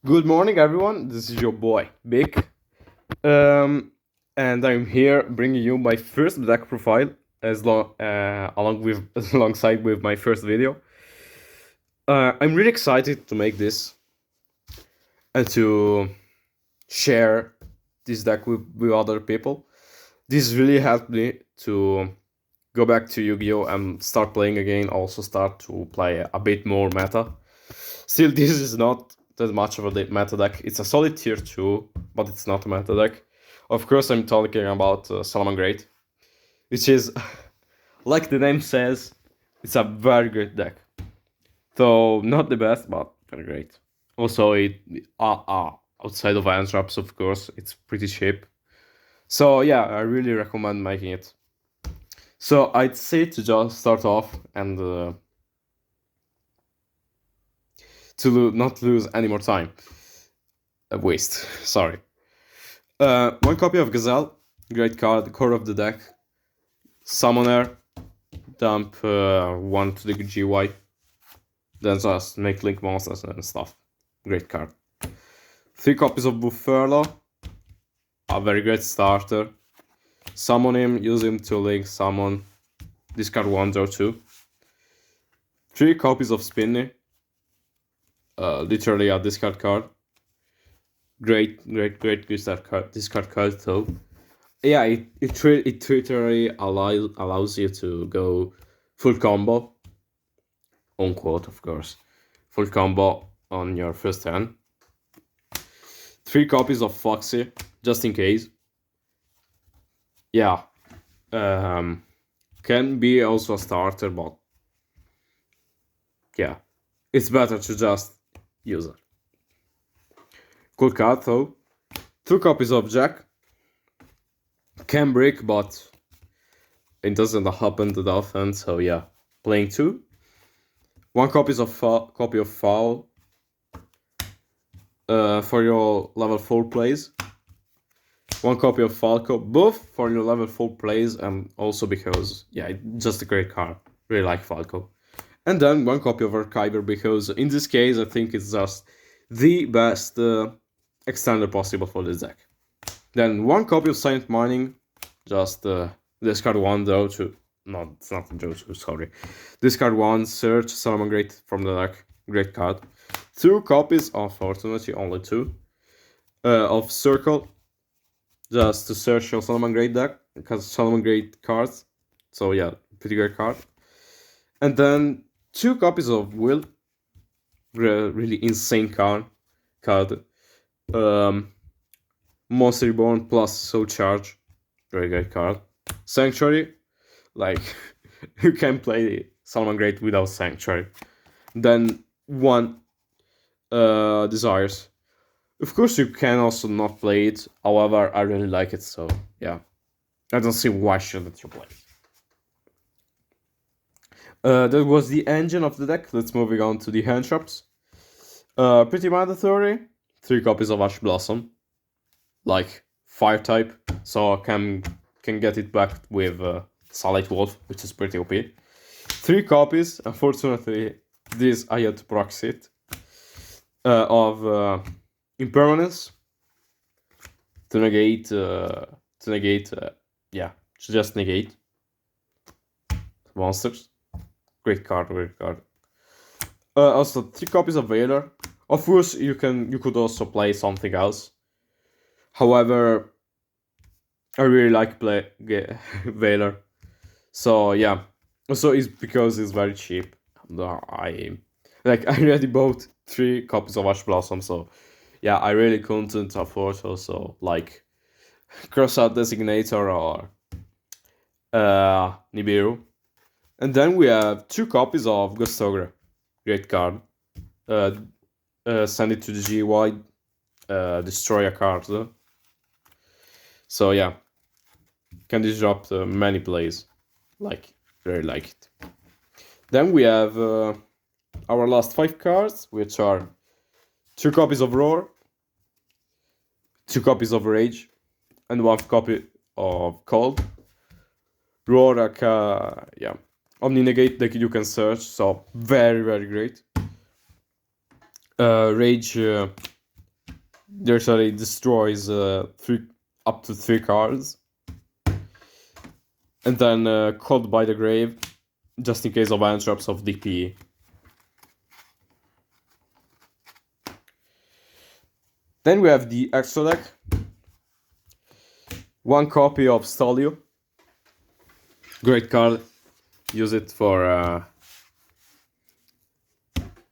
Good morning, everyone. This is your boy, Big. Um, and I'm here bringing you my first deck profile along with alongside with my first video. I'm really excited to make this and to share this deck with other people. This really helped me to go back to Yu-Gi-Oh and start playing again. Also start to play a bit more meta. Still, this is not that much of a meta deck. It's a solid tier 2, but it's not a meta deck. Of course, I'm talking about salamangreat, which is, like the name says, it's a very great deck. Though not the best, but very great. Also, outside of iron traps, of course, it's pretty cheap. So yeah, I really recommend making it. So I'd say to just start off and not lose any more time. Waste. Sorry. One copy of Gazelle, great card, core of the deck. Summoner, dump one to the GY. Then just make link monsters and stuff. Great card. 3 copies of Bufferlo, a very great starter. Summon him, use him to link summon. Discard 1, draw 2. 3 copies of Spinny, literally a discard card. Great discard card though. Yeah, it literally allows you to go full combo, on quote of course, full combo on your first turn. 3 copies of Foxy, just in case. Yeah, can be also a starter, but yeah, it's better to just use it. Cool card though. 2 copies of Jack. Can break, but it doesn't happen that often, so yeah. Playing 2. 1 copy of Foul for your level 4 plays. 1 copy of Falco, both for your level 4 plays and also because, yeah, just a great card. Really like Falco. And then 1 copy of Archiver because in this case I think it's just the best extender possible for this deck. Then 1 copy of Silent Mining, just discard 1 draw 2. No, it's not draw 2, sorry. Discard 1, search salamangreat from the deck. Great card. 2 copies, unfortunately, only 2, of Circle, just to search your salamangreat deck, because salamangreat cards. So yeah, pretty great card. And then 2 copies of Will, really insane card. Monster Reborn plus Soul Charge, very great card. Sanctuary, like you can play salamangreat without Sanctuary. Then 1 Desires. Of course, you can also not play it. However, I really like it, so yeah, I don't see why shouldn't you play. That was the engine of the deck. Let's moving on to the hand traps. Pretty mandatory. 3 copies of Ash Blossom, like fire type, so I can get it back with Starlight Wolf, which is pretty OP. 3 copies. Unfortunately, this I had to proxy it. Of Impermanence to negate yeah, to just negate monsters. Great card. Also 3 copies of Veiler. Of course, you could also play something else. However, I really like Veiler. So yeah. Also, it's because it's very cheap. I already bought 3 copies of Ash Blossom, so yeah, I really couldn't afford also like Crossout Designator or Nibiru. And then we have 2 copies of Ghost great card. Send it to the GY, destroy a card. So yeah, can disrupt many plays. Like, very like it. Then we have our last 5 cards, which are 2 copies of Roar, 2 copies of Rage, and 1 copy of Cold. Roar, yeah, Omni Negate that you can search, so very great. Rage, Usually destroys up to 3 cards, and then Caught by the Grave, just in case of Anthraps of DPE. Then we have the extra deck. 1 copy of Stalio. Great card. Use it for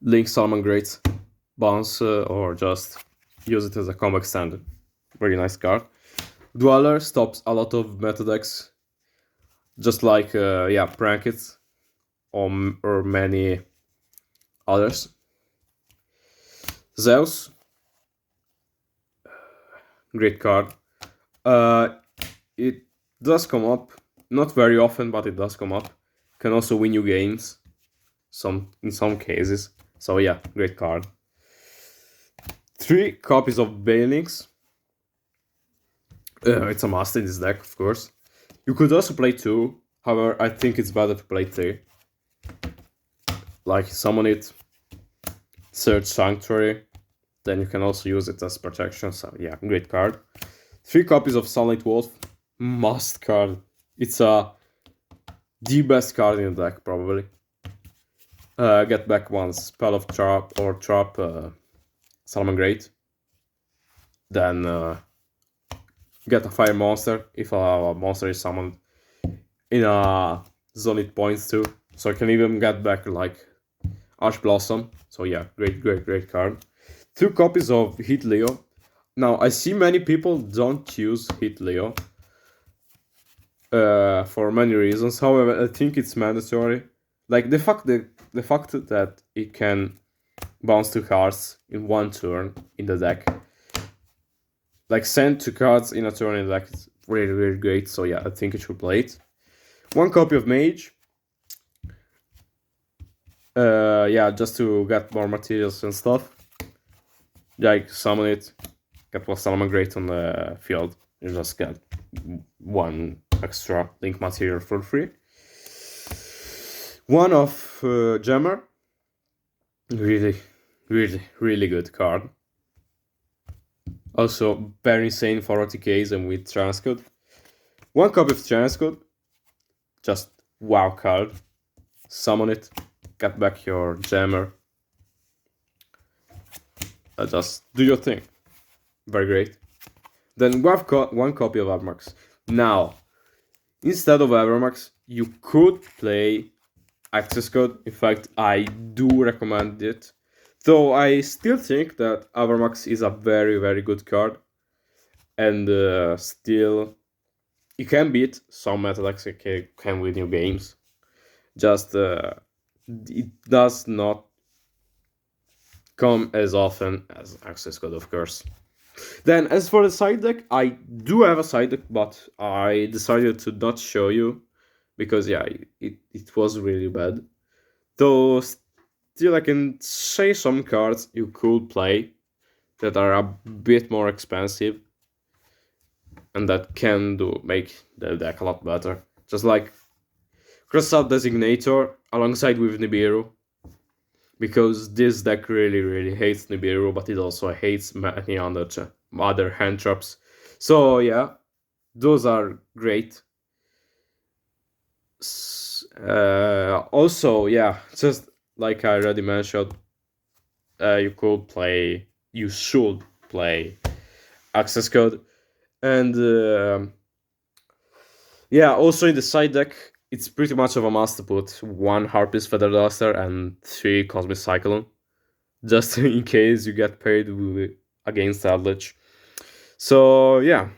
Link salamangreat bounce, or just use it as a combo extender. Very nice card. Dweller stops a lot of meta decks, just like Prank It or many others. Zeus, great card. It does come up, not very often, but it does come up. Can also win you games, in some cases. So yeah, great card. 3 copies of Baelings. It's a must in this deck, of course. You could also play 2, however, I think it's better to play 3. Like, summon it, search Sanctuary, then you can also use it as protection, so yeah, great card. 3 copies of Sunlight Wolf, must card. It's the best card in the deck, probably. Get back 1 spell of trap or trap salamangreat. Then get a fire monster if a monster is summoned in a zone it points to. So I can even get back like Ash Blossom. So yeah, great card. 2 copies of Hit Leo. Now I see many people don't use Hit Leo for many reasons. However, I think it's mandatory. Like the fact that it can bounce 2 cards in 1 turn in the deck. Like send 2 cards in a turn in the deck is really great. So yeah, I think it should play it. 1 copy of Mage. Just to get more materials and stuff. Like summon it, get one salamangreat on the field. You just get 1 extra link material for free. 1 of Gemmer. Really good card. Also very insane for OTKs and with Transcode. 1 copy of Transcode. Just wow card. Summon it, get back your Gemmer. Just do your thing. Very great. Then we have 1 copy of Avermax. Now, instead of Avermax, you could play Access Code. In fact, I do recommend it. Though I still think that Avermax is a very good card. And still, you can beat some meta decks, can win you games. Just, it does not come as often as Access Code, of course. Then, as for the side deck, I do have a side deck, but I decided to not show you because yeah, it was really bad. Though still, I can say some cards you could play that are a bit more expensive and that can make the deck a lot better. Just like Crossout Designator alongside with Nibiru. Because this deck really hates Nibiru, but it also hates many other hand traps. So yeah, those are great. Also, yeah, just like I already mentioned, you should play Access Code. And also in the side deck, it's pretty much of a must to put 1 Harpy's Feather Duster and 3 Cosmic Cyclone, just in case you get paired against Eldritch. So yeah,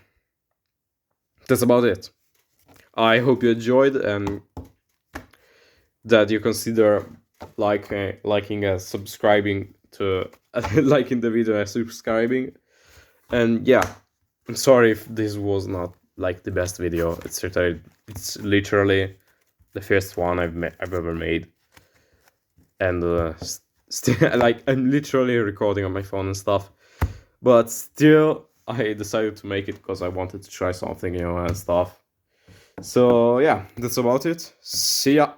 that's about it. I hope you enjoyed and that you consider liking and subscribing to liking the video and subscribing. And yeah, I'm sorry if this was not like the best video. It's literally the first one I've ever made, and still like I'm literally recording on my phone and stuff, but still I decided to make it because I wanted to try something, and stuff. So yeah, that's about it. See ya.